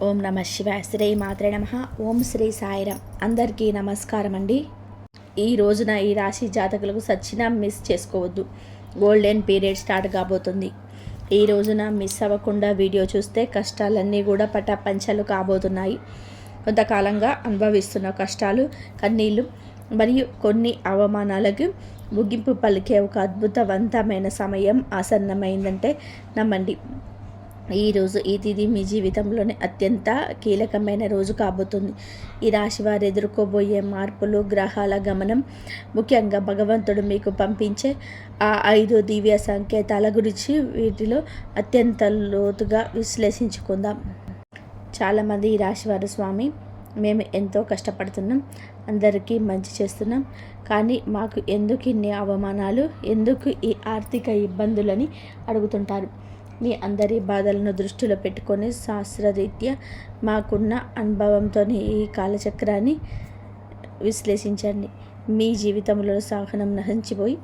ఓం నమ శివాయ. శ్రీ మాత్రే నమ. ఓం శ్రీ సాయిరామ్. అందరికీ నమస్కారం అండి. ఈ రోజున ఈ రాశి జాతకులకు సచ్చినా మిస్ చేసుకోవద్దు. గోల్డెన్ పీరియడ్ స్టార్ట్ కాబోతుంది. ఈ రోజున మిస్ అవ్వకుండా వీడియో చూస్తే కష్టాలన్నీ కూడా పటాపంచలు కాబోతున్నాయి. కొంతకాలంగా అనుభవిస్తున్న కష్టాలు, కన్నీళ్ళు మరియు కొన్ని అవమానాలకు ముగింపు పలికే ఒక అద్భుతవంతమైన సమయం ఆసన్నమైందంటే నమ్మండి. ఈరోజు ఈ తిథి మీ జీవితంలోనే అత్యంత కీలకమైన రోజు కాబోతుంది. ఈ రాశి వారు ఎదుర్కోబోయే మార్పులు, గ్రహాల గమనం, ముఖ్యంగా భగవంతుడు మీకు పంపించే ఆ 5 దివ్య సంకేతాల గురించి వీటిలో అత్యంత లోతుగా విశ్లేషించుకుందాం. చాలామంది ఈ రాశివారు, స్వామి మేము ఎంతో కష్టపడుతున్నాం, అందరికీ మంచి చేస్తున్నాం, కానీ మాకు ఎందుకు ఇన్ని అవమానాలు, ఎందుకు ఈ ఆర్థిక ఇబ్బందులని అడుగుతుంటారు. మీ అందరి బాధలను దృష్టిలో పెట్టుకొని శాస్త్రరీత్యా మాకున్న అనుభవంతో ఈ కాలచక్రాన్ని విశ్లేషించండి. మీ జీవితంలో సహనం నశించిపోయి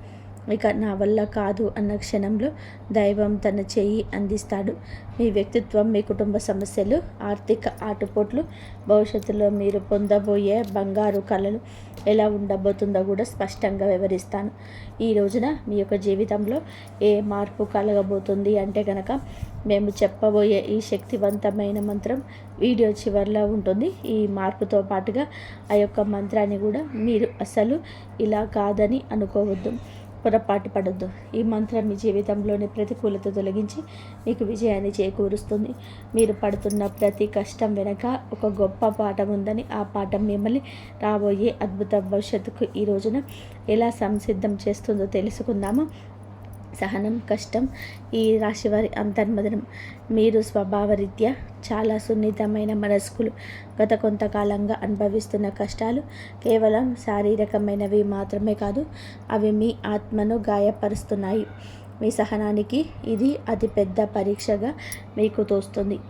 ఇక నా వల్ల కాదు అన్న క్షణంలో దైవం తన చెయ్యి అందిస్తాడు. మీ వ్యక్తిత్వం, మీ కుటుంబ సమస్యలు, ఆర్థిక ఆటుపోట్లు, భవిష్యత్తులో మీరు పొందబోయే బంగారు కళలు ఎలా ఉండబోతుందో కూడా స్పష్టంగా వివరిస్తాను. ఈ రోజున మీ యొక్క జీవితంలో ఏ మార్పు కలగబోతుంది అంటే కనుక మేము చెప్పబోయే ఈ శక్తివంతమైన మంత్రం వీడియో చివరిలో ఉంటుంది. ఈ మార్పుతో పాటుగా ఆ యొక్క మంత్రాన్ని కూడా మీరు అసలు ఇలా కాదని అనుకోవద్దు, పొరపాటు పడొద్దు. ఈ మంత్రం మీ జీవితంలోని ప్రతికూలత తొలగించి మీకు విజయాన్ని చేకూరుస్తుంది. మీరు పడుతున్న ప్రతి కష్టం వెనక ఒక గొప్ప పాఠం ఉందని, ఆ పాఠం మిమ్మల్ని రాబోయే అద్భుత భవిష్యత్తుకు ఈ రోజున ఎలా సంసిద్ధం చేస్తుందో తెలుసుకుందాము. సహనం, కష్టం ఈ రాశివారి అంతర్మదనం. మీరు స్వభావరీత్యా చాలా సున్నితమైన మనస్కులు. గత కొంతకాలంగా అనుభవిస్తున్న కష్టాలు కేవలం శారీరకమైనవి మాత్రమే కాదు, అవి మీ ఆత్మను గాయపరుస్తున్నాయి. మీ సహనానికి ఇది అతిపెద్ద పరీక్షగా మీకు తోస్తుంది.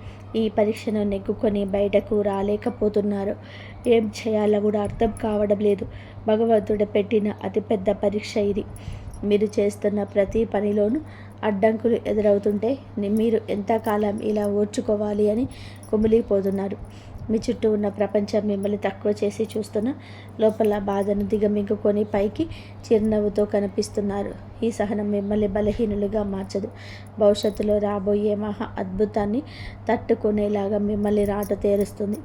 ఈ పరీక్షను నెగ్గుకొని బయటకు రాలేకపోతున్నారు. ఏం చేయాలో కూడా అర్థం కావడం లేదు. భగవంతుడు పెట్టిన అతిపెద్ద పరీక్ష ఇది. మీరు చేస్తున్న ప్రతి పనిలోనూ అడ్డంకులు ఎదురవుతుంటే మీరు ఎంతకాలం ఇలా ఓర్చుకోవాలి అని కుమిలిపోతున్నారు. మీ చుట్టూ ఉన్న ప్రపంచం మిమ్మల్ని తక్కువ చేసి చూస్తున్న లోపల బాధను దిగమింగుకొని పైకి చిరునవ్వుతో కనిపిస్తున్నారు. ఈ సహనం మిమ్మల్ని బలహీనులుగా మార్చదు. భవిష్యత్తులో రాబోయే మహా అద్భుతాన్ని తట్టుకునేలాగా మిమ్మల్ని రాట తేరుస్తుంది.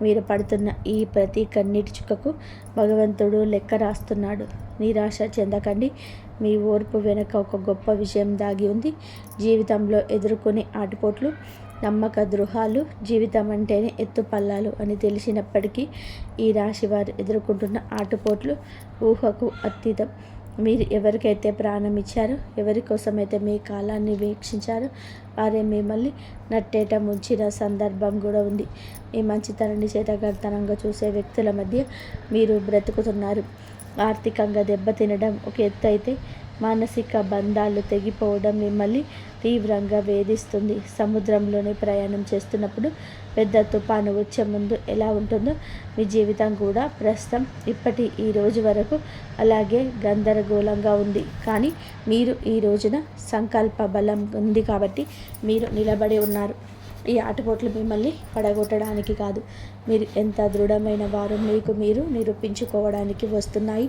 మీరు పడుతున్న ఈ ప్రతి కన్నీటి చుక్కకు భగవంతుడు లెక్క రాస్తున్నాడు. నిరాశ చెందకండి. మీ ఓర్పు వెనుక ఒక గొప్ప విజయం దాగి ఉంది. జీవితంలో ఎదుర్కొనే ఆటుపోట్లు, నమ్మక ద్రోహాలు జీవితం అంటేనే ఎత్తుపల్లాలు అని తెలిసినప్పటికీ ఈ రాశి వారు ఎదుర్కొంటున్న ఆటుపోట్లు ఊహకు అతీతం. మీరు ఎవరికైతే ప్రాణం ఇచ్చారో, ఎవరి కోసమైతే మీ కాలాన్ని వీక్షించారో వారే మిమ్మల్ని నట్టేట ముంచిన సందర్భం కూడా ఉంది. మీ మంచితనాన్ని చేతగర్తనంగా చూసే వ్యక్తుల మధ్య మీరు బ్రతుకుతున్నారు. ఆర్థికంగా దెబ్బతినడం ఒక ఎత్తు అయితే, మానసిక బంధాలు తెగిపోవడం మిమ్మల్ని తీవ్రంగా వేధిస్తుంది. సముద్రంలోనే ప్రయాణం చేస్తున్నప్పుడు పెద్ద తుఫాను వచ్చే ముందు ఎలా ఉంటుందో మీ జీవితం కూడా ప్రస్తుతం ఇప్పటి ఈ రోజు వరకు అలాగే గందరగోళంగా ఉంది. కానీ మీరు ఈ రోజున సంకల్ప బలం ఉంది కాబట్టి మీరు నిలబడి ఉన్నారు. ఈ ఆటపోట్లు మిమ్మల్ని పడగొట్టడానికి కాదు, మీరు ఎంత దృఢమైన వారు మీకు మీరు నిరూపించుకోవడానికి వస్తున్నాయి.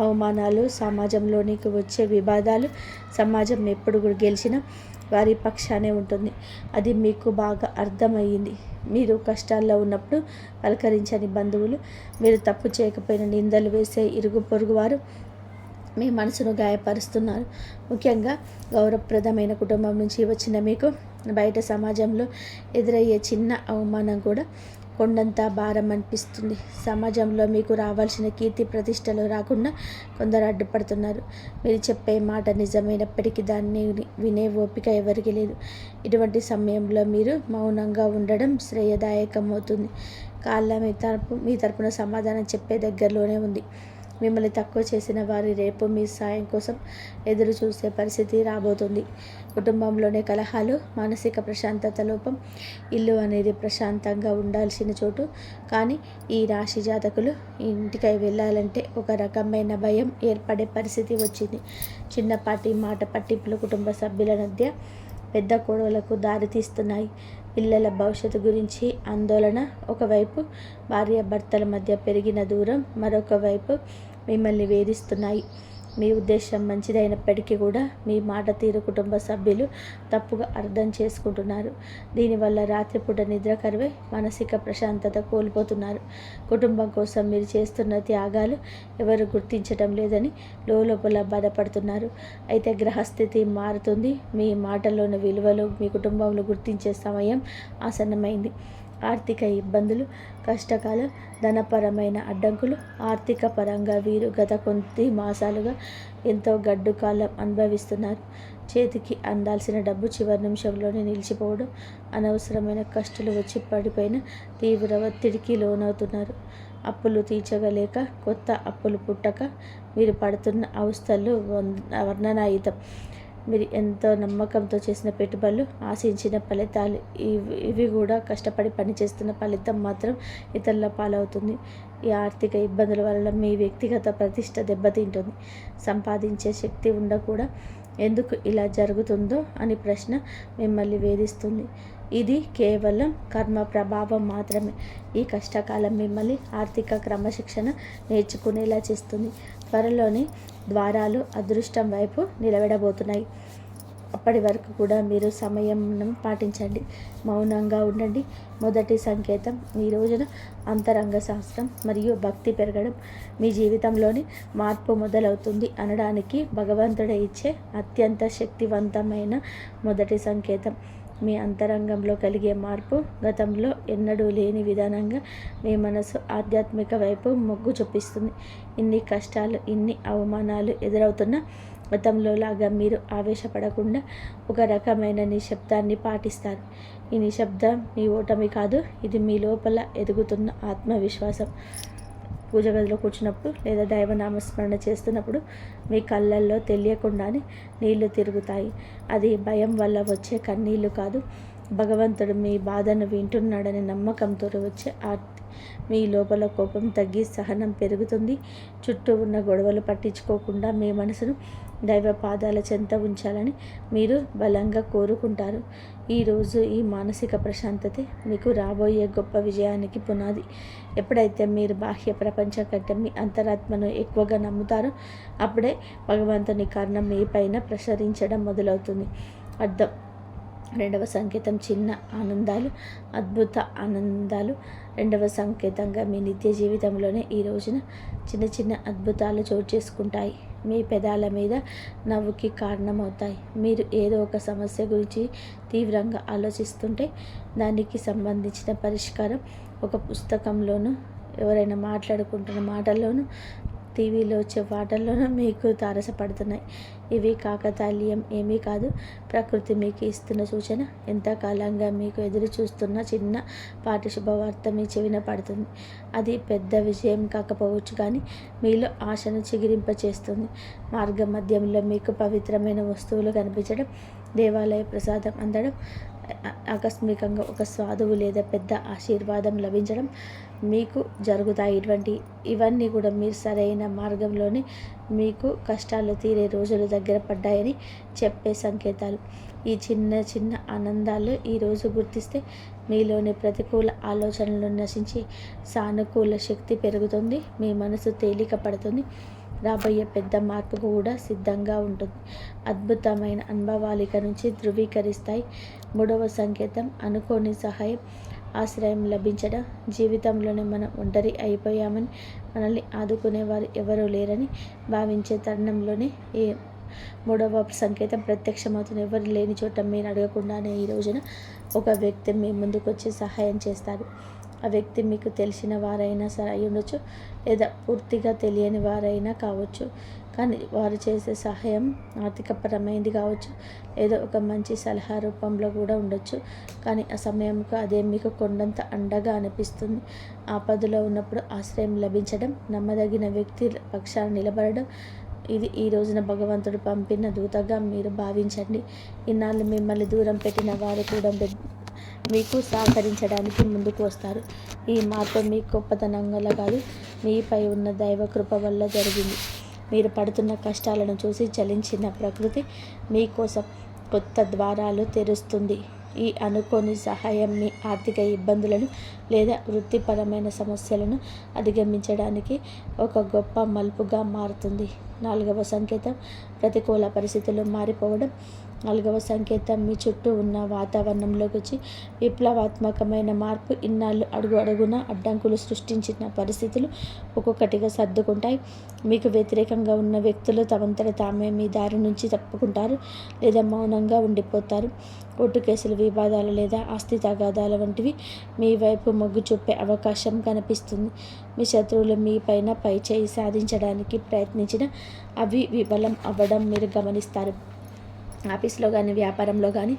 అవమానాలు, సమాజంలోనికి వచ్చే వివాదాలు, సమాజం ఎప్పుడు కూడా గెలిచినా వారి పక్షానే ఉంటుంది. అది మీకు బాగా అర్థమయ్యింది. మీరు కష్టాల్లో ఉన్నప్పుడు పలకరించని బంధువులు, మీరు తప్పు చేయకపోయిన నిందలు వేసే ఇరుగు పొరుగు వారు మీ మనసును గాయపరుస్తున్నారు. ముఖ్యంగా గౌరవప్రదమైన కుటుంబం నుంచి వచ్చిన మీకు బయట సమాజంలో ఎదురయ్యే చిన్న అవమానం కూడా కొండంత భారం అనిపిస్తుంది. సమాజంలో మీకు రావాల్సిన కీర్తి ప్రతిష్టలు రాకుండా కొందరు అడ్డుపడుతున్నారు. మీరు చెప్పే మాట నిజమైనప్పటికీ దాన్ని వినే ఓపిక ఎవరికి లేదు. ఇటువంటి సమయంలో మీరు మౌనంగా ఉండడం శ్రేయదాయకం అవుతుంది. కాళ్ళ మీ తరపున సమాధానం చెప్పే దగ్గరలోనే ఉంది. మిమ్మల్ని తక్కువ చేసిన వారి రేపు మీ సాయం కోసం ఎదురు చూసే పరిస్థితి రాబోతుంది. కుటుంబంలోనే కలహాలు, మానసిక ప్రశాంతత లోపం. ఇల్లు అనేది ప్రశాంతంగా ఉండాల్సిన చోటు, కానీ ఈ రాశి జాతకులు ఇంటికై వెళ్ళాలంటే ఒక రకమైన భయం ఏర్పడే పరిస్థితి వచ్చింది. చిన్నపాటి మాట పట్టింపులు కుటుంబ సభ్యుల మధ్య పెద్ద గొడవలకు దారితీస్తున్నాయి. పిల్లల భవిష్యత్తు గురించి ఆందోళన. ఒకవైపు భార్యాభర్తల మధ్య పెరిగిన దూరం, మరొక వైపు మిమ్మల్ని వేధిస్తున్నాయి. మీ ఉద్దేశం మంచిదైనప్పటికీ కూడా మీ మాట తీరు కుటుంబ సభ్యులు తప్పుగా అర్థం చేసుకుంటున్నారు. దీనివల్ల రాత్రిపూట నిద్ర కరువై మానసిక ప్రశాంతత కోల్పోతున్నారు. కుటుంబం కోసం మీరు చేస్తున్న త్యాగాలు ఎవరు గుర్తించటం లేదని లోపల బాధపడుతున్నారు. అయితే గ్రహస్థితి మారుతుంది. మీ మాటల్లోని విలువలు మీ కుటుంబంలో గుర్తించే సమయం ఆసన్నమైంది. ఆర్థిక ఇబ్బందులు, కష్టకాలం, ధనపరమైన అడ్డంకులు. ఆర్థిక పరంగా వీరు గత కొద్ది మాసాలుగా ఎంతో గడ్డు కాలం అనుభవిస్తున్నారు. చేతికి అందాల్సిన డబ్బు చివరి నిమిషంలోనే నిలిచిపోవడం, అనవసరమైన కష్టాలు వచ్చి పడిపోయిన తీవ్ర ఒత్తిడికి లోనవుతున్నారు. అప్పులు తీర్చగలేక కొత్త అప్పులు పుట్టక మీరు పడుతున్న అవస్థలు వర్ణనాయుతం. మీరు ఎంతో నమ్మకంతో చేసిన పెట్టుబడులు, ఆశించిన ఫలితాలు ఇవి కూడా కష్టపడి పనిచేస్తున్న ఫలితం మాత్రం ఇతరుల పాలవుతుంది. ఈ ఆర్థిక ఇబ్బందుల వల్ల మీ వ్యక్తిగత ప్రతిష్ట దెబ్బతింటుంది. సంపాదించే శక్తి ఉండకూడా ఎందుకు ఇలా జరుగుతుందో అని ప్రశ్న మిమ్మల్ని వేధిస్తుంది. ఇది కేవలం కర్మ ప్రభావం మాత్రమే. ఈ కష్టకాలం మిమ్మల్ని ఆర్థిక క్రమశిక్షణ నేర్చుకునేలా చేస్తుంది. త్వరలోనే ద్వారాలు అదృష్టం వైపు నిలబడబోతున్నాయి. అప్పటి వరకు కూడా మీరు సమయం పాటించండి, మౌనంగా ఉండండి. మొదటి సంకేతం, ఈ రోజున అంతరంగ శాస్త్రం మరియు భక్తి పెరగడం, మీ జీవితంలోని మార్పు మొదలవుతుంది అనడానికి భగవంతుడే ఇచ్చే అత్యంత శక్తివంతమైన మొదటి సంకేతం. మీ అంతరంగంలో కలిగే మార్పు గతంలో ఎన్నడూ లేని విధానంగా మీ మనసు ఆధ్యాత్మిక వైపు మొగ్గు చూపిస్తుంది. ఇన్ని కష్టాలు, ఇన్ని అవమానాలు ఎదురవుతున్నా గతంలో లాగా మీరు ఆవేశపడకుండా ఒక రకమైన నిశ్శబ్దాన్ని పాటిస్తారు. ఈ నిశ్శబ్దం మీ ఓటమి కాదు, ఇది మీ లోపల ఎదుగుతున్న ఆత్మవిశ్వాసం. పూజ గదిలో కూర్చున్నప్పుడు లేదా దైవనామస్మరణ చేస్తున్నప్పుడు మీ కళ్ళల్లో తెలియకుండానే నీళ్లు తిరుగుతాయి. అది భయం వల్ల వచ్చే కన్నీళ్లు కాదు, భగవంతుడు మీ బాధను వింటున్నాడనే నమ్మకంతో వచ్చే ఆర్తి. మీ లోపల కోపం తగ్గి సహనం పెరుగుతుంది. చుట్టూ ఉన్న గొడవలు పట్టించుకోకుండా మీ మనసును దైవ పాదాల చెంత ఉంచాలని మీరు బలంగా కోరుకుంటారు. ఈరోజు ఈ మానసిక ప్రశాంతతే మీకు రాబోయే గొప్ప విజయానికి పునాది. ఎప్పుడైతే మీరు బాహ్య ప్రపంచం కంటే మీ అంతరాత్మను ఎక్కువగా నమ్ముతారో అప్పుడే భగవంతుని కారణం మీ పైన ప్రసరించడం మొదలవుతుంది. అర్థం. రెండవ సంకేతం, చిన్న ఆనందాలు, అద్భుత ఆనందాలు. రెండవ సంకేతంగా మీ నిత్య జీవితంలోనే ఈ రోజున చిన్న చిన్న అద్భుతాలు చోటు చేసుకుంటాయి. మీ పెదాల మీద నవ్వుకి కారణమవుతాయి. మీరు ఏదో ఒక సమస్య గురించి తీవ్రంగా ఆలోచిస్తుంటే దానికి సంబంధించిన పరిష్కారం ఒక పుస్తకంలోనూ, ఎవరైనా మాట్లాడుకుంటున్న మాటల్లోనూ, టీవీలో వచ్చే పాటల్లోనూ మీకు తారసపడుతున్నాయి. ఇవి కాకతాళీయం ఏమీ కాదు. ప్రకృతి మీకు ఇస్తున్న సూచన. ఎంతకాలంగా మీకు ఎదురు చూస్తున్న చిన్న పాటి శుభవార్త మీ చెవిన పడుతుంది. అది పెద్ద విజయం కాకపోవచ్చు, కానీ మీలో ఆశను చిగిరింపచేస్తుంది. మార్గ మధ్యంలో మీకు పవిత్రమైన వస్తువులు కనిపించడం, దేవాలయ ప్రసాదం అందడం, ఆకస్మికంగా ఒక సాధువు లేదా పెద్ద ఆశీర్వాదం లభించడం మీకు జరుగుతాయి. ఇవన్నీ కూడా మీరు సరైన మార్గంలోనే మీకు కష్టాలు తీరే రోజులు దగ్గర పడ్డాయని చెప్పే సంకేతాలు. ఈ చిన్న చిన్న ఆనందాలు ఈరోజు గుర్తిస్తే మీలోని ప్రతికూల ఆలోచనలు నశించి సానుకూల శక్తి పెరుగుతుంది. మీ మనసు తేలిక పడుతుంది. రాబోయే పెద్ద మార్పు కూడా సిద్ధంగా ఉంటుంది. అద్భుతమైన అనుభవాలిక నుంచి ధృవీకరిస్తాయి. మూడవ సంకేతం, అనుకోని సహాయం, ఆశ్రయం లభించడం. జీవితంలోనే మనం ఒంటరి అయిపోయామని, మనల్ని ఆదుకునేవారు ఎవరూ లేరని భావించే తరుణంలోనే ఈ మూడవ సంకేతం ప్రత్యక్షమవుతుంది. ఎవరు లేని చోట మీరు అడగకుండానే ఈ రోజున ఒక వ్యక్తి మీ ముందుకు వచ్చి సహాయం చేస్తారు. ఆ వ్యక్తి మీకు తెలిసిన వారైనా సరే అయి ఉండొచ్చు, లేదా పూర్తిగా తెలియని వారైనా కావచ్చు. కానీ వారు చేసే సహాయం ఆర్థికపరమైనది కావచ్చు, లేదా ఒక మంచి సలహా రూపంలో కూడా ఉండొచ్చు. కానీ ఆ సమయంకు అదే మీకు కొండంత అండగా అనిపిస్తుంది. ఆపదలో ఉన్నప్పుడు ఆశ్రయం లభించడం, నమ్మదగిన వ్యక్తి పక్షాన నిలబడడం, ఇది ఈ రోజున భగవంతుడు పంపిన దూతగా మీరు భావించండి. ఇన్నాళ్ళు మిమ్మల్ని దూరం పెట్టిన వారు కూడా మీకు సహకరించడానికి ముందుకు వస్తారు. ఈ మార్పు మీ గొప్పతనం వల్ల కాదు, మీపై ఉన్న దైవ కృప వల్ల జరిగింది. మీరు పడుతున్న కష్టాలను చూసి చలించిన ప్రకృతి మీకోసం కొత్త ద్వారాలు తెరుస్తుంది. ఈ అనుకోని సహాయం మీ ఆర్థిక ఇబ్బందులను లేదా వృత్తిపరమైన సమస్యలను అధిగమించడానికి ఒక గొప్ప మలుపుగా మారుతుంది. 4వ సంకేతం ప్రతికూల పరిస్థితులు మారిపోవడం. 4వ సంకేతం మీ చుట్టూ ఉన్న వాతావరణంలోకి వచ్చి విప్లవాత్మకమైన మార్పు. ఇన్నాళ్ళు అడుగు అడుగున అడ్డంకులు సృష్టించిన పరిస్థితులు ఒక్కొక్కటిగా సర్దుకుంటాయి. మీకు వ్యతిరేకంగా ఉన్న వ్యక్తులు తమంతట తామే మీ దారి నుంచి తప్పుకుంటారు లేదా మౌనంగా ఉండిపోతారు. కోర్టు కేసులు, వివాదాలు లేదా ఆస్తి తగాదాల వంటివి మీ వైపు మొగ్గు చూపే అవకాశం కనిపిస్తుంది. మీ శత్రువులు మీ పైన పైచేయి సాధించడానికి ప్రయత్నించిన అవి విఫలం అవ్వడం మీరు గమనిస్తారు. ఆఫీస్లో కానీ వ్యాపారంలో కానీ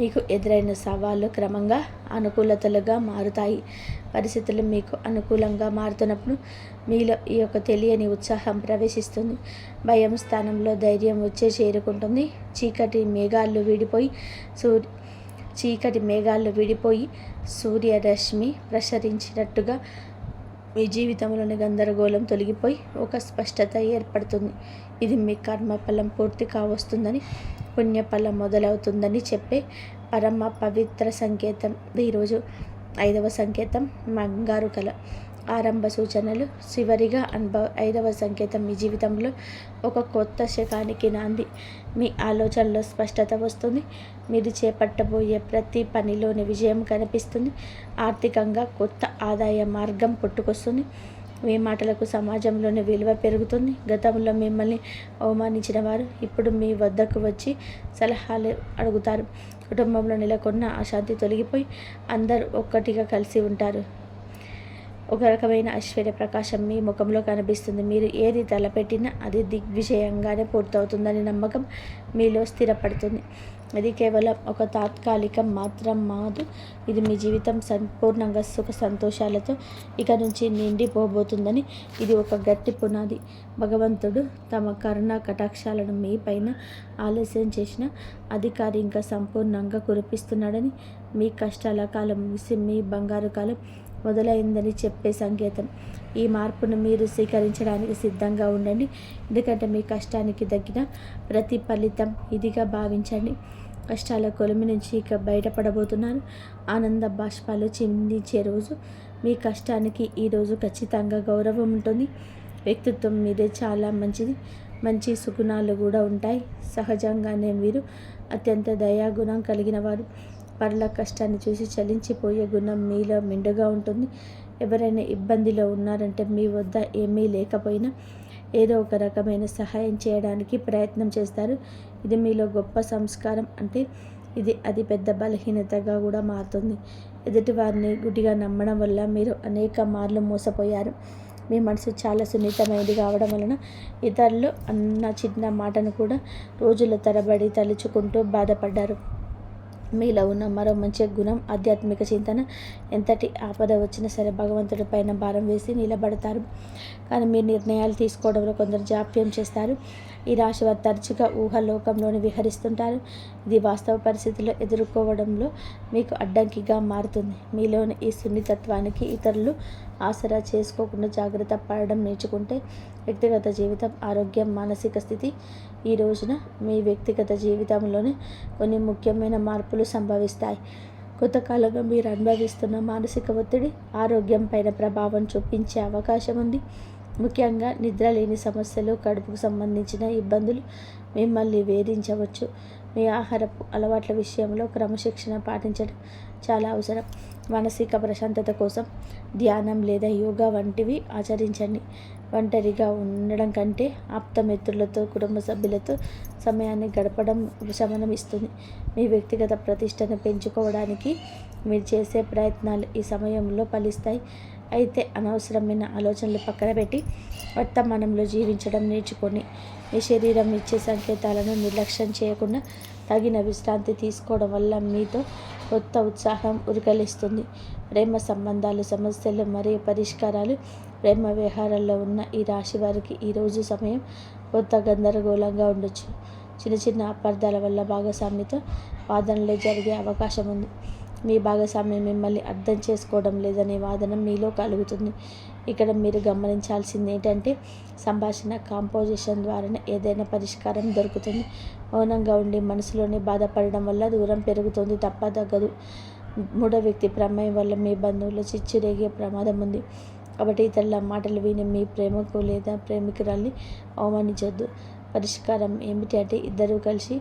మీకు ఎదురైన సవాళ్ళు క్రమంగా అనుకూలతలుగా మారుతాయి. పరిస్థితులు మీకు అనుకూలంగా మారుతున్నప్పుడు మీలో ఈ యొక్క తెలియని ఉత్సాహం ప్రవేశిస్తుంది. భయం స్థానంలో ధైర్యం వచ్చే చేరుకుంటుంది. చీకటి మేఘాలు విడిపోయి సూర్యరశ్మి ప్రసరించినట్టుగా మీ జీవితంలోని గందరగోళం తొలగిపోయి ఒక స్పష్టత ఏర్పడుతుంది. ఇది మీ కర్మఫలం పూర్తి కావస్తుందని, పుణ్యఫలం మొదలవుతుందని చెప్పే పరమ పవిత్ర సంకేతం. ఈరోజు 5వ సంకేతం బంగారు కళ. ఆరంభ సూచనలు. చివరిగా 5వ సంకేతం మీ జీవితంలో ఒక కొత్త శకానికి నాంది. మీ ఆలోచనలో స్పష్టత వస్తుంది. మీరు చేపట్టబోయే ప్రతి పనిలోని విజయం కనిపిస్తుంది. ఆర్థికంగా కొత్త ఆదాయ మార్గం పుట్టుకొస్తుంది. మీ మాటలకు సమాజంలోని విలువ పెరుగుతుంది. గతంలో మిమ్మల్ని అవమానించిన వారు ఇప్పుడు మీ వద్దకు వచ్చి సలహాలు అడుగుతారు. కుటుంబంలో నెలకొన్న అశాంతి తొలగిపోయి అందరూ ఒక్కటిగా కలిసి ఉంటారు. ఒక రకమైన ఐశ్వర్య ప్రకాశం మీ ముఖంలో కనిపిస్తుంది. మీరు ఏది తలపెట్టినా అది దిగ్విజయంగానే పూర్తవుతుందని నమ్మకం మీలో స్థిరపడుతుంది. ఇది కేవలం ఒక తాత్కాలికం మాత్రం మాదు. ఇది మీ జీవితం సంపూర్ణంగా సుఖ సంతోషాలతో ఇక నుంచి నిండిపోబోతుందని ఇది ఒక గట్టి పునాది. భగవంతుడు తమ కరుణా కటాక్షాలను మీ పైన ఆలస్యం చేసిన అధికారి ఇంకా సంపూర్ణంగా కురిపిస్తున్నాడని, మీ కష్టాల కాలం ముగిసి మీ బంగారు కాలం మొదలైందని చెప్పే సంకేతం. ఈ మార్పును మీరు స్వీకరించడానికి సిద్ధంగా ఉండండి. ఎందుకంటే మీ కష్టానికి తగ్గిన ప్రతి ఫలితం ఇదిగా భావించండి. కష్టాల కొలిమి నుంచి ఇక బయటపడబోతున్నారు. ఆనంద బాష్పాలు చిందించే రోజు. మీ కష్టానికి ఈరోజు ఖచ్చితంగా గౌరవం ఉంటుంది. వ్యక్తిత్వం మీదే చాలా మంచిది. మంచి సుగుణాలు కూడా ఉంటాయి. సహజంగానే మీరు అత్యంత దయాగుణం కలిగిన వారు. పరుల కష్టాన్ని చూసి చలించిపోయే గుణం మీలో మెండుగా ఉంటుంది. ఎవరైనా ఇబ్బందిలో ఉన్నారంటే మీ వద్ద ఏమీ లేకపోయినా ఏదో ఒక రకమైన సహాయం చేయడానికి ప్రయత్నం చేస్తారు. ఇది మీలో గొప్ప సంస్కారం. అంటే ఇది అది పెద్ద బలహీనతగా కూడా మారుతుంది. ఎదుటివారిని గుడ్డిగా నమ్మడం వల్ల మీరు అనేక మార్లు మోసపోయారు. మీ మనసు చాలా సున్నితమైనది కావడం వలన ఇతరులు అన్న చిన్న మాటను కూడా రోజుల తరబడి తలుచుకుంటూ బాధపడ్డారు. మీలో ఉన్న మరో మంచి గుణం ఆధ్యాత్మిక చింతన. ఎంతటి ఆపద వచ్చినా సరే భగవంతుడి పైన భారం వేసి నిలబడతారు. కానీ మీ నిర్ణయాలు తీసుకోవడంలో కొందరు జాప్యం చేస్తారు. ఈ రాశి వారు తరచుగా ఊహలోకంలోనే విహరిస్తుంటారు. ఇది వాస్తవ పరిస్థితుల్లో ఎదుర్కోవడంలో మీకు అడ్డంకిగా మారుతుంది. మీలోని ఈ సున్నితత్వానికి ఇతరులు ఆసరా చేసుకోకుండా జాగ్రత్త పడడం నేర్చుకుంటే వ్యక్తిగత జీవితం, ఆరోగ్యం, మానసిక స్థితి. ఈ రోజున మీ వ్యక్తిగత జీవితంలోనే కొన్ని ముఖ్యమైన మార్పులు సంభవిస్తాయి. కొంతకాలంగా మీరు అనుభవిస్తున్న మానసిక ఒత్తిడి ఆరోగ్యం పైన ప్రభావం చూపించే అవకాశం ఉంది. ముఖ్యంగా నిద్రలేని సమస్యలు, కడుపుకు సంబంధించిన ఇబ్బందులు మిమ్మల్ని వేధించవచ్చు. మీ ఆహారపు అలవాట్ల విషయంలో క్రమశిక్షణ పాటించడం చాలా అవసరం. మానసిక ప్రశాంతత కోసం ధ్యానం లేదా యోగా వంటివి ఆచరించండి. ఒంటరిగా ఉండడం కంటే ఆప్తమిత్రులతో, కుటుంబ సభ్యులతో సమయాన్ని గడపడం ఉపశమనం ఇస్తుంది. మీ వ్యక్తిగత ప్రతిష్టను పెంచుకోవడానికి మీరు చేసే ప్రయత్నాలు ఈ సమయంలో ఫలిస్తాయి. అయితే అనవసరమైన ఆలోచనలు పక్కన పెట్టి వర్తమానంలో జీవించడం నేర్చుకొని మీ శరీరం ఇచ్చే సంకేతాలను నిర్లక్ష్యం చేయకుండా తగిన విశ్రాంతి తీసుకోవడం వల్ల మీతో కొత్త ఉత్సాహం ఉరకలిస్తుంది. ప్రేమ సంబంధాలు, సమస్యలు మరియు పరిష్కారాలు. ప్రేమ వ్యవహారాల్లో ఉన్న ఈ రాశి వారికి ఈరోజు సమయం కొత్త గందరగోళంగా ఉండొచ్చు. చిన్న చిన్న అపార్థాల వల్ల భాగస్వామితో వాదనలు జరిగే అవకాశం ఉంది. మీ భాగస్వామి మిమ్మల్ని అర్థం చేసుకోవడం లేదనే వాదన మీలో కలుగుతుంది. ఇక్కడ మీరు గమనించాల్సింది ఏంటంటే సంభాషణ కాంపోజిషన్ ద్వారానే ఏదైనా పరిష్కారం దొరుకుతుంది. మౌనంగా ఉండి మనసులోనే బాధపడడం వల్ల దూరం పెరుగుతుంది తప్ప తగ్గదు. మూడో వ్యక్తి ప్రమేయం వల్ల మీ బంధువులు చిచ్చురేగే ప్రమాదం ఉంది. కాబట్టి ఇతరుల మాటలు విని మీ ప్రేమకు లేదా ప్రేమికురాల్ని అవమానించొద్దు. పరిష్కారం ఏమిటి అంటే ఇద్దరూ కలిసి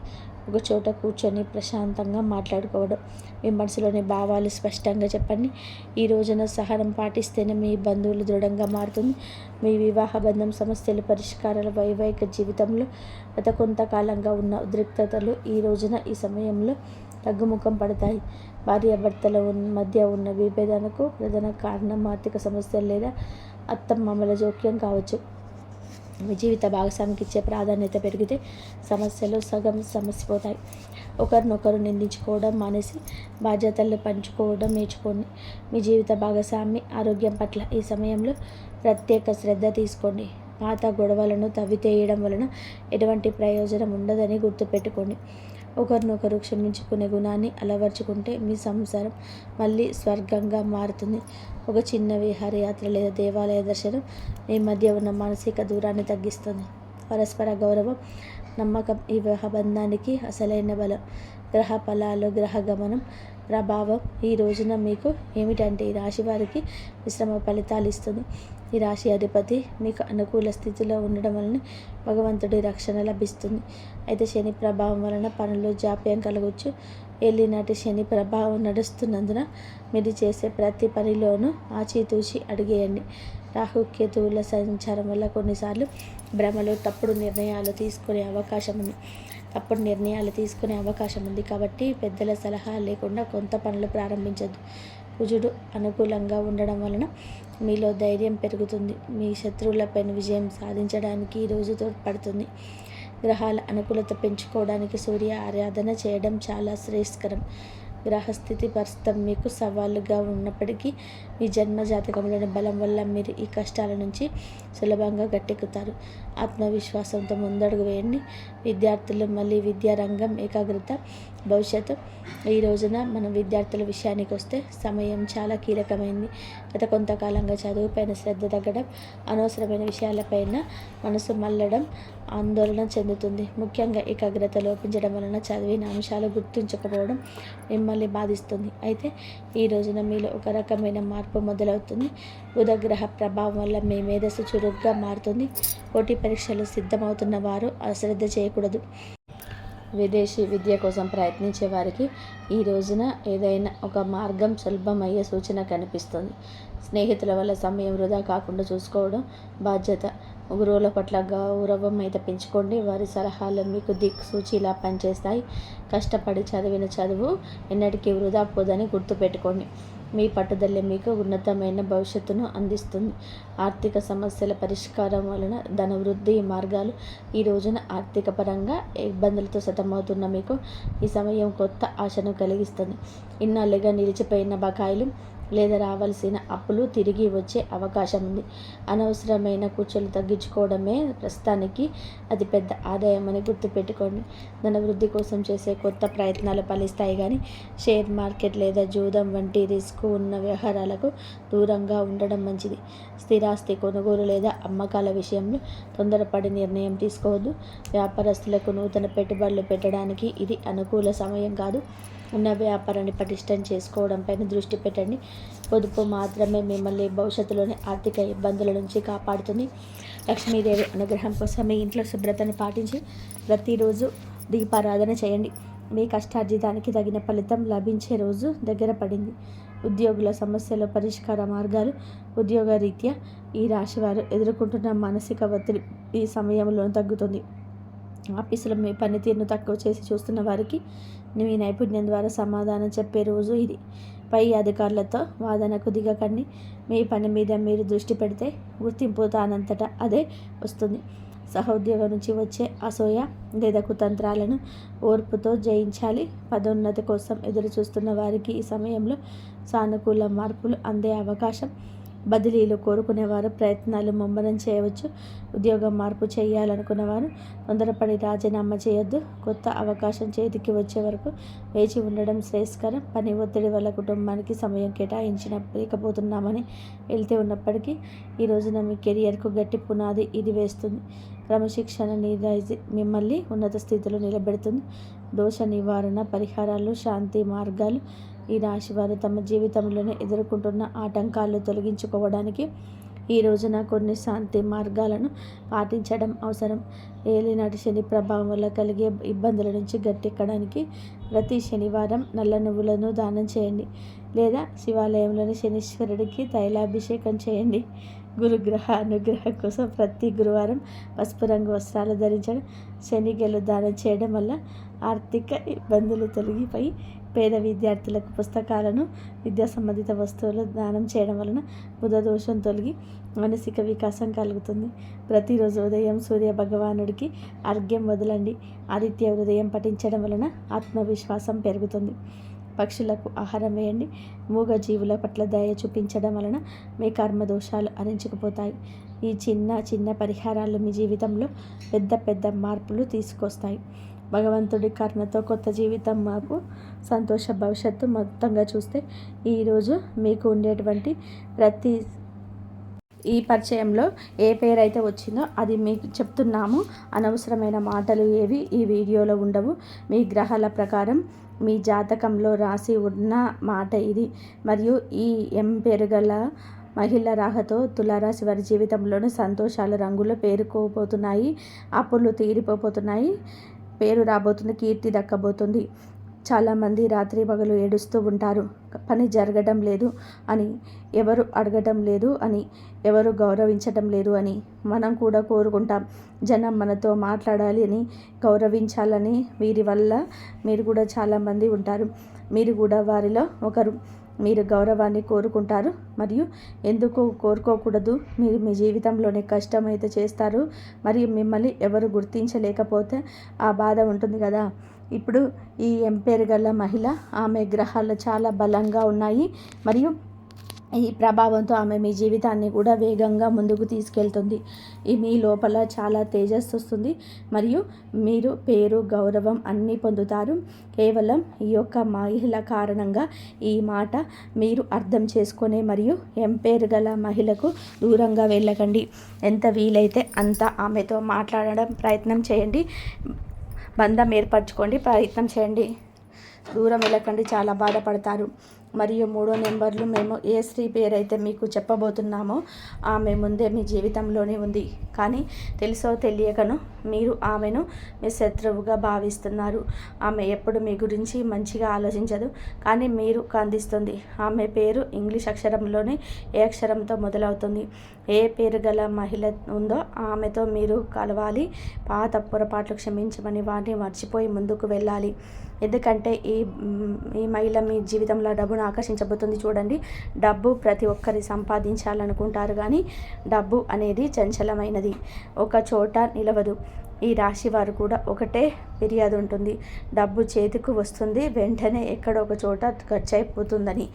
ఒక చోట కూర్చొని ప్రశాంతంగా మాట్లాడుకోవడం. మీ మనసులోని భావాలు స్పష్టంగా చెప్పండి. ఈ రోజున సహనం పాటిస్తేనే మీ బంధువులు దృఢంగా మారుతుంది. మీ వివాహ బంధం సమస్యలు పరిష్కారాల వైవాహిక జీవితంలో గత కొంతకాలంగా ఉన్న ఉద్రిక్తతలు ఈ రోజున ఈ సమయంలో తగ్గుముఖం పడతాయి. భార్యాభర్తల మధ్య ఉన్న విభేదాలకు ప్రధాన కారణం ఆర్థిక సమస్యలు లేదా అత్తమామల జోక్యం కావచ్చు. మీ జీవిత భాగస్వామికి ఇచ్చే ప్రాధాన్యత పెరిగితే సమస్యలు సగం సమసిపోతాయి. ఒకరినొకరు నిందించుకోవడం మానేసి బాధ్యతలు పంచుకోవడం నేర్చుకోండి. మీ జీవిత భాగస్వామి ఆరోగ్యం పట్ల ఈ సమయంలో ప్రత్యేక శ్రద్ధ తీసుకోండి. పాత గొడవలను తవ్వితేయడం వలన ఎటువంటి ప్రయోజనం ఉండదని గుర్తుపెట్టుకోండి. ఒకరినొకరు క్షమించుకునే గుణాన్ని అలవర్చుకుంటే మీ సంసారం మళ్ళీ స్వర్గంగా మారుతుంది. ఒక చిన్న విహారయాత్ర లేదా దేవాలయ దర్శనం మీ మధ్య ఉన్న మానసిక దూరాన్ని తగ్గిస్తుంది. పరస్పర గౌరవం, నమ్మకం ఈ వివాహ బంధానికి అసలైన బలం. గ్రహ ఫలాలు, గ్రహ గమనం ప్రభావం ఈ రోజున మీకు ఏమిటంటే ఈ రాశి వారికి మిశ్రమ ఫలితాలు ఇస్తుంది. ఈ రాశి అధిపతి మీకు అనుకూల స్థితిలో ఉండడం వలన భగవంతుడి రక్షణ లభిస్తుంది. అయితే శని ప్రభావం వలన పనులు జాప్యం కలగవచ్చు. ఏలినాటి శని ప్రభావం నడుస్తున్నందున మీరు చేసే ప్రతి పనిలోనూ ఆచితూచి అడిగేయండి. రాహుకేతువుల సంచారం వల్ల కొన్నిసార్లు భ్రమలు, తప్పుడు నిర్ణయాలు తీసుకునే అవకాశం ఉంది. కాబట్టి పెద్దల సలహా లేకుండా కొంత పనులు ప్రారంభించద్దు. కుజుడు అనుకూలంగా ఉండడం వలన మీలో ధైర్యం పెరుగుతుంది. మీ శత్రువులపైన విజయం సాధించడానికి ఈ రోజు తోడ్పడుతుంది. గ్రహాల అనుకూలత పెంచుకోవడానికి సూర్య ఆరాధన చేయడం చాలా శ్రేయస్కరం. గ్రహస్థితి ప్రస్తుతం మీకు సవాలుగా ఉన్నప్పటికీ మీ జన్మ జాతకంలోని బలం వల్ల మీరు ఈ కష్టాల నుంచి సులభంగా గట్టెక్కుతారు. ఆత్మవిశ్వాసంతో ముందడుగు వేయండి. విద్యార్థులు మళ్ళీ విద్యారంగం ఏకాగ్రత భవిష్యత్తు. ఈ రోజున మనం విద్యార్థుల విషయానికి వస్తే సమయం చాలా కీలకమైంది. గత కొంతకాలంగా చదువుపైన శ్రద్ధ తగ్గడం, అనవసరమైన విషయాలపైన మనసు మళ్ళడం ఆందోళన చెందుతుంది. ముఖ్యంగా ఏకాగ్రత లోపించడం వలన చదివిన అంశాలు గుర్తుంచకపోవడం మిమ్మల్ని బాధిస్తుంది. అయితే ఈ రోజున మీలో ఒక రకమైన మార్పు మొదలవుతుంది. బుధగ్రహ ప్రభావం వల్ల మీ మేధస్సు చురుగ్గా మారుతుంది. పోటీ పరీక్షలు సిద్ధమవుతున్న వారు అశ్రద్ధ చేయకూడదు. విదేశీ విద్య కోసం ప్రయత్నించే వారికి ఈ రోజున ఏదైనా ఒక మార్గం సులభమయ్యే సూచన కనిపిస్తుంది. స్నేహితుల వల్ల సమయం వృధా కాకుండా చూసుకోవడం బాధ్యత. గురువుల పట్ల గౌరవం అయితే పెంచుకోండి. వారి సలహాలు మీకు దిక్సూచిలా పనిచేస్తాయి. కష్టపడి చదివిన చదువు ఎన్నటికీ వృధా పోదని గుర్తుపెట్టుకోండి. మీ పట్టుదల మీకు ఉన్నతమైన భవిష్యత్తును అందిస్తుంది. ఆర్థిక సమస్యల పరిష్కారం వలన ధనవృద్ధి మార్గాలు. ఈ రోజున ఆర్థిక పరంగా ఇబ్బందులతో సతమవుతున్న మీకు ఈ సమయం కొత్త ఆశను కలిగిస్తుంది. ఇన్నాళ్ళుగా నిలిచిపోయిన బకాయిలు లేదా రావాల్సిన అప్పులు తిరిగి వచ్చే అవకాశం ఉంది. అనవసరమైన ఖర్చులు తగ్గించుకోవడమే ప్రస్తుతానికి అతిపెద్ద ఆదాయం అని గుర్తుపెట్టుకోండి. ధనవృద్ధి కోసం చేసే కొత్త ప్రయత్నాలు ఫలిస్తాయి, కానీ షేర్ మార్కెట్ లేదా జూదం వంటి రిస్క్ ఉన్న వ్యవహారాలకు దూరంగా ఉండడం మంచిది. స్థిరాస్తి కొనుగోలు లేదా అమ్మకాల విషయంలో తొందరపడి నిర్ణయం తీసుకోవద్దు. వ్యాపారస్తులకు నూతన పెట్టుబడులు పెట్టడానికి ఇది అనుకూల సమయం కాదు. ఉన్న వ్యాపారాన్ని పటిష్టం చేసుకోవడంపైన దృష్టి పెట్టండి. పొదుపు మాత్రమే మిమ్మల్ని భవిష్యత్తులోని ఆర్థిక ఇబ్బందుల నుంచి కాపాడుతుంది. లక్ష్మీదేవి అనుగ్రహం కోసం మీ ఇంట్లో శుభ్రతను పాటించి ప్రతిరోజు దీపారాధన చేయండి. మీ కష్టార్జితానికి తగిన ఫలితం లభించే రోజు దగ్గర పడింది. ఉద్యోగుల సమస్యల పరిష్కార మార్గాలు. ఉద్యోగరీత్యా ఈ రాశివారు ఎదుర్కొంటున్న మానసిక ఒత్తిడి ఈ సమయంలో తగ్గుతుంది. ఆఫీసులో మీ పనితీరును తక్కువ చేసి చూస్తున్న వారికి మీ నైపుణ్యం ద్వారా సమాధానం చెప్పే రోజు ఇది. పై అధికారులతో వాదనకు దిగకండి. మీ పని మీద మీరు దృష్టి పెడితే గుర్తింపు తానంతటా అదే వస్తుంది. సహోద్యోగం నుంచి వచ్చే అసూయ లేదా కుతంత్రాలను ఓర్పుతో జయించాలి. పదోన్నతి కోసం ఎదురు చూస్తున్న వారికి ఈ సమయంలో సానుకూల మార్పులు అందే అవకాశం. బదిలీలు కోరుకునేవారు ప్రయత్నాలు ముమ్మరం చేయవచ్చు. ఉద్యోగం మార్పు చేయాలనుకున్నవారు తొందరపడి రాజీనామా చేయొద్దు. కొత్త అవకాశం చేతికి వచ్చే వరకు వేచి ఉండడం శ్రేయస్కరం. పని ఒత్తిడి వల్ల కుటుంబానికి సమయం కేటాయించలేకపోతున్నామని వెళ్తే ఉన్నప్పటికీ ఈ రోజున మీ కెరియర్కు గట్టి పునాది ఇది వేస్తుంది. క్రమశిక్షణ మిమ్మల్ని ఉన్నత స్థితిలో నిలబెడుతుంది. దోష నివారణ పరిహారాలు, శాంతి మార్గాలు. ఈ రాశివారు తమ జీవితంలోనే ఎదుర్కొంటున్న ఆటంకాలు తొలగించుకోవడానికి ఈ రోజున కొన్ని శాంతి మార్గాలను పాటించడం అవసరం. ఏలినాటి శని ప్రభావం వల్ల కలిగే ఇబ్బందుల నుంచి గట్టెక్కడానికి ప్రతి శనివారం నల్ల నువ్వులను దానం చేయండి, లేదా శివాలయంలోని శనీశ్వరుడికి తైలాభిషేకం చేయండి. గురుగ్రహ అనుగ్రహం కోసం ప్రతి గురువారం పసుపు రంగు వస్త్రాలు ధరించడం, శనిగలు దానం చేయడం వల్ల ఆర్థిక ఇబ్బందులు తొలగిపోయి పేద విద్యార్థులకు పుస్తకాలను, విద్యా సంబంధిత వస్తువులు దానం చేయడం వలన బుధ దోషం తొలగి మానసిక వికాసం కలుగుతుంది. ప్రతిరోజు ఉదయం సూర్య భగవానుడికి అర్ఘ్యం వదలండి. ఆదిత్య హృదయం పఠించడం వలన ఆత్మవిశ్వాసం పెరుగుతుంది. పక్షులకు ఆహారం వేయండి. మూగ జీవుల పట్ల దయ చూపించడం వలన మీ కర్మ దోషాలు అరించుకుపోతాయి. ఈ చిన్న చిన్న పరిహారాలు మీ జీవితంలో పెద్ద పెద్ద మార్పులు తీసుకొస్తాయి. భగవంతుడి కరుణతో కొత్త జీవితం మాకు సంతోష భవిష్యత్తు. మొత్తంగా చూస్తే ఈరోజు మీకు ఉండేటువంటి ప్రతి ఈ పరిచయంలో ఏ పేరైతే వచ్చిందో అది మీకు చెప్తున్నాము. అనవసరమైన మాటలు ఏవి ఈ వీడియోలో ఉండవు. మీ గ్రహాల ప్రకారం మీ జాతకంలో రాసి ఉన్న మాట ఇది. మరియు ఈ పేరు గల మహిళ రాహతో తులారాశి వారి జీవితంలోని సంతోషాల రంగులో పేరుకోబోతున్నాయి. అప్పులు తీరిపోతున్నాయి. పేరు రాబోతుంది. కీర్తి దక్కబోతుంది. చాలామంది రాత్రి పగలు ఏడుస్తూ ఉంటారు. పని జరగడం లేదు అని, ఎవరు అడగడం లేదు అని, ఎవరు గౌరవించడం లేదు అని. మనం కూడా కోరుకుంటాం జనం మనతో మాట్లాడాలి అని, గౌరవించాలని. వీరి వల్ల మీరు కూడా చాలామంది ఉంటారు. మీరు కూడా వారిలో ఒకరు. మీరు గౌరవాన్ని కోరుకుంటారు. మరియు ఎందుకు కోరుకోకూడదు? మీరు మీ జీవితంలోనే కష్టమైతే చేస్తారు. మరియు మిమ్మల్ని ఎవరు గుర్తించలేకపోతే ఆ బాధ ఉంటుంది కదా. ఇప్పుడు ఈ పేరు గల మహిళ, ఆమె గ్రహాలు చాలా బలంగా ఉన్నాయి. మరియు ఈ ప్రభావంతో ఆమె మీ జీవితాన్ని కూడా వేగంగా ముందుకు తీసుకెళ్తుంది. మీ లోపల చాలా తేజస్సు వస్తుంది. మరియు మీరు పేరు, గౌరవం అన్నీ పొందుతారు. కేవలం ఈ యొక్క మహిళ కారణంగా ఈ మాట మీరు అర్థం చేసుకొని మరియు పేరు గల మహిళకు దూరంగా వెళ్ళకండి. ఎంత వీలైతే అంత ఆమెతో మాట్లాడడం ప్రయత్నం చేయండి. బంధం ఏర్పరచుకోండి, ప్రయత్నం చేయండి. దూరం వెళ్ళకండి, చాలా బాధపడతారు. మరియు 3వ నెంబర్లు మేము ఏ స్త్రీ పేరైతే మీకు చెప్పబోతున్నామో ఆమె ముందే మీ జీవితంలోనే ఉంది. కానీ తెలుసో తెలియకను మీరు ఆమెను మీ శత్రువుగా భావిస్తున్నారు. ఆమె ఎప్పుడు మీ గురించి మంచిగా ఆలోచించదు, కానీ మీరు కందిస్తుంది. ఆమె పేరు ఇంగ్లీష్ అక్షరంలోనే ఏ అక్షరంతో మొదలవుతుంది. ఏ పేరు గల మహిళ ఉందో ఆమెతో మీరు కలవాలి. పాత పొరపాట్లు క్షమించమని వాటిని మర్చిపోయి ముందుకు వెళ్ళాలి. ఎందుకంటే ఈ మహిళ మీ జీవితంలో డబ్బును ఆకర్షించబోతుంది. చూడండి, డబ్బు ప్రతి ఒక్కరి సంపాదించాలనుకుంటారు, కానీ డబ్బు అనేది చంచలమైనది, ఒక చోట నిలవదు. ఈ రాశి వారు కూడా ఒకటే ఫిర్యాదు ఉంటుంది. డబ్బు చేతికి వస్తుంది, వెంటనే ఎక్కడో ఒక చోట ఖర్చు అయిపోతుందని.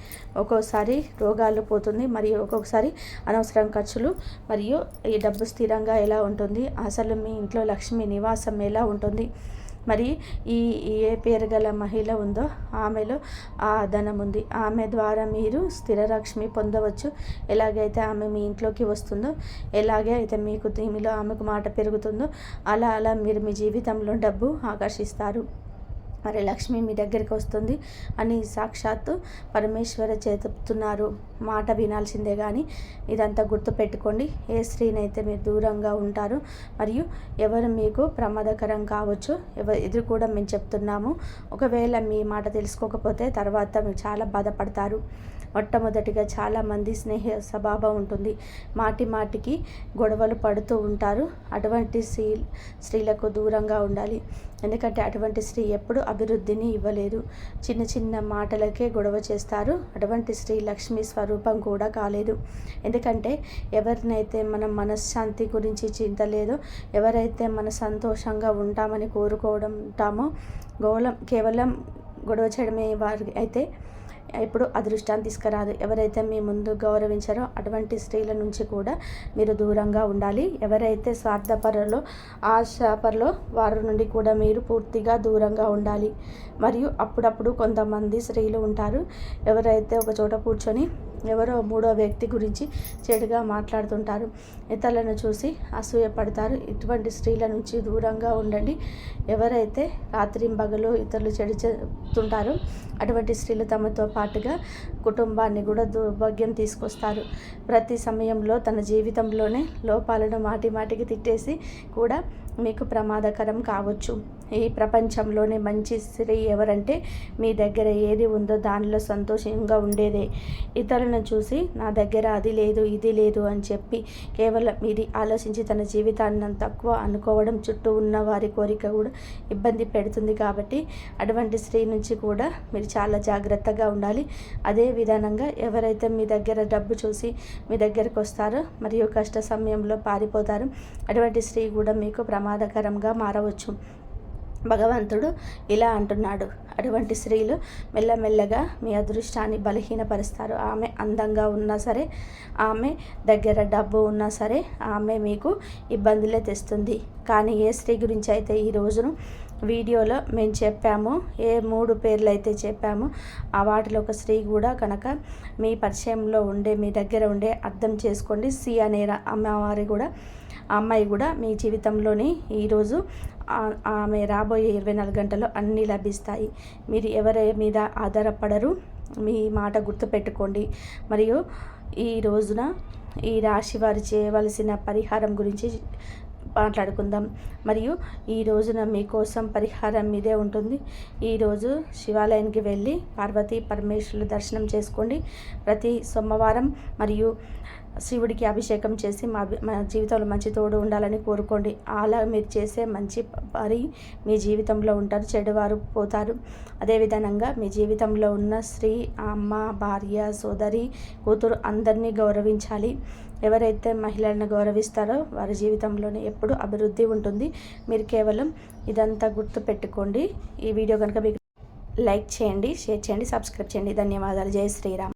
ఒక్కోసారి రోగాలు పోతుంది, మరియు ఒక్కొక్కసారి అనవసరం ఖర్చులు. మరియు ఈ డబ్బు స్థిరంగా ఎలా ఉంటుంది? అసలు మీ ఇంట్లో లక్ష్మి నివాసం ఎలా ఉంటుంది? మరి ఏ పేరు గల మహిళ ఉందో ఆమెలో ఆ ధనం ఉంది. ఆమె ద్వారా మీరు స్థిరలక్ష్మి పొందవచ్చు. ఎలాగైతే ఆమె మీ ఇంట్లోకి వస్తుందో, ఎలాగే అయితే మీకు దీనిలో ఆమెకు మాట పెరుగుతుందో అలా మీరు మీ జీవితంలో డబ్బు ఆకర్షిస్తారు. మరి లక్ష్మి మీ దగ్గరికి వస్తుంది అని సాక్షాత్తు పరమేశ్వర చెప్తున్నారు. మాట వినాల్సిందే. కానీ ఇదంతా గుర్తుపెట్టుకోండి. ఏ స్త్రీనైతే మీరు దూరంగా ఉంటారో మరియు ఎవరు మీకు ప్రమాదకరం కావచ్చు, ఎదురు కూడా మేము చెప్తున్నాము. ఒకవేళ మీ మాట తెలుసుకోకపోతే తర్వాత మీరు చాలా బాధపడతారు. మొట్టమొదటిగా చాలామంది స్నేహ స్వభావం ఉంటుంది. మాటికి గొడవలు పడుతూ ఉంటారు. అటువంటి స్త్రీలకు దూరంగా ఉండాలి. ఎందుకంటే అటువంటి స్త్రీ ఎప్పుడు అభివృద్ధిని ఇవ్వలేదు. చిన్న చిన్న మాటలకే గొడవ చేస్తారు. అటువంటి స్త్రీ లక్ష్మీ స్వరూపం కూడా కాలేదు. ఎందుకంటే ఎవరినైతే మనం మనశ్శాంతి గురించి చింత లేదో, ఎవరైతే మన సంతోషంగా ఉంటామని కోరుకోవడం ఉంటామో, కేవలం గొడవ చేయడమే వారి అయితే ఎప్పుడు అదృష్టాన్ని తీసుకురాదు. ఎవరైతే మీ ముందు గౌరవించారో అటువంటి స్త్రీల నుంచి కూడా మీరు దూరంగా ఉండాలి. ఎవరైతే స్వార్థపరులో ఆశాపరులో వారి నుండి కూడా మీరు పూర్తిగా దూరంగా ఉండాలి. మరియు అప్పుడప్పుడు కొంతమంది స్త్రీలు ఉంటారు, ఎవరైతే ఒక చోట కూర్చొని ఎవరో మూడో వ్యక్తి గురించి చెడుగా మాట్లాడుతుంటారు, ఇతరులను చూసి అసూయపడతారు. ఇటువంటి స్త్రీల నుంచి దూరంగా ఉండండి. ఎవరైతే రాత్రింబగలు ఇతరులు చెడు చెప్తుంటారో అటువంటి స్త్రీలు తమతో పాటుగా కుటుంబాన్ని కూడా దౌర్భాగ్యం తీసుకొస్తారు. ప్రతి సమయంలో తన జీవితంలోనే లోపాలను మాటికి తిట్టేసి కూడా మీకు ప్రమాదకరం కావచ్చు. ఈ ప్రపంచంలోనే మంచి స్త్రీ ఎవరంటే మీ దగ్గర ఏది ఉందో దానిలో సంతోషంగా ఉండేదే. ఇతరులను చూసి నా దగ్గర అది లేదు ఇది లేదు అని చెప్పి కేవలం ఇది ఆలోచించి తన జీవితాన్ని తక్కువ అనుకోవడం చుట్టూ ఉన్న వారి కోరిక కూడా ఇబ్బంది పెడుతుంది. కాబట్టి అటువంటి స్త్రీ నుంచి కూడా మీరు చాలా జాగ్రత్తగా ఉండాలి. అదే విధానంగా ఎవరైతే మీ దగ్గర డబ్బు చూసి మీ దగ్గరకు వస్తారో మరియు కష్ట సమయంలో పారిపోతారో అటువంటి స్త్రీ కూడా మీకు ప్రమాదకరంగా మారవచ్చు. భగవంతుడు ఇలా అంటున్నాడు, అటువంటి స్త్రీలు మెల్లమెల్లగా మీ అదృష్టాన్ని బలహీనపరుస్తారు. ఆమె అందంగా ఉన్నా సరే, ఆమె దగ్గర డబ్బు ఉన్నా సరే ఆమె మీకు ఇబ్బందులే తెస్తుంది. కానీ ఏ స్త్రీ గురించి అయితే ఈ రోజును వీడియోలో మేము చెప్పామో, ఏ 3 పేర్లు అయితే చెప్పామో ఆ వాటిలో ఒక స్త్రీ కూడా కనుక మీ పరిచయంలో ఉండే మీ దగ్గర ఉండే అర్థం చేసుకోండి. సి అనే అమ్మవారి కూడా ఆ అమ్మాయి కూడా మీ జీవితంలోని ఈరోజు ఆమె రాబోయే 24 గంటల్లో అన్నీ లభిస్తాయి. మీరు ఎవరి మీద ఆధారపడరు. మీ మాట గుర్తుపెట్టుకోండి. మరియు ఈ రోజున ఈ రాశి వారు చేయవలసిన పరిహారం గురించి మాట్లాడుకుందాం. మరియు ఈ రోజున మీకోసం పరిహారం మీదే ఉంటుంది. ఈరోజు శివాలయానికి వెళ్ళి పార్వతీ పరమేశ్వరుల దర్శనం చేసుకోండి. ప్రతి సోమవారం మరియు శివుడికి అభిషేకం చేసి మా జీవితంలో మంచి తోడు ఉండాలని కోరుకోండి. అలా మీరు చేసే మంచి పని మీ జీవితంలో ఉంటారు, చెడువారు పోతారు. అదేవిధంగా మీ జీవితంలో ఉన్న స్త్రీ, అమ్మ, భార్య, సోదరి, కూతురు అందరినీ గౌరవించాలి. ఎవరైతే మహిళలను గౌరవిస్తారో వారి జీవితంలోనే ఎప్పుడు అభివృద్ధి ఉంటుంది. మీరు కేవలం ఇదంతా గుర్తుపెట్టుకోండి. ఈ వీడియో కనుక మీకు లైక్ చేయండి, షేర్ చేయండి, సబ్స్క్రైబ్ చేయండి. ధన్యవాదాలు. జై శ్రీరామ్.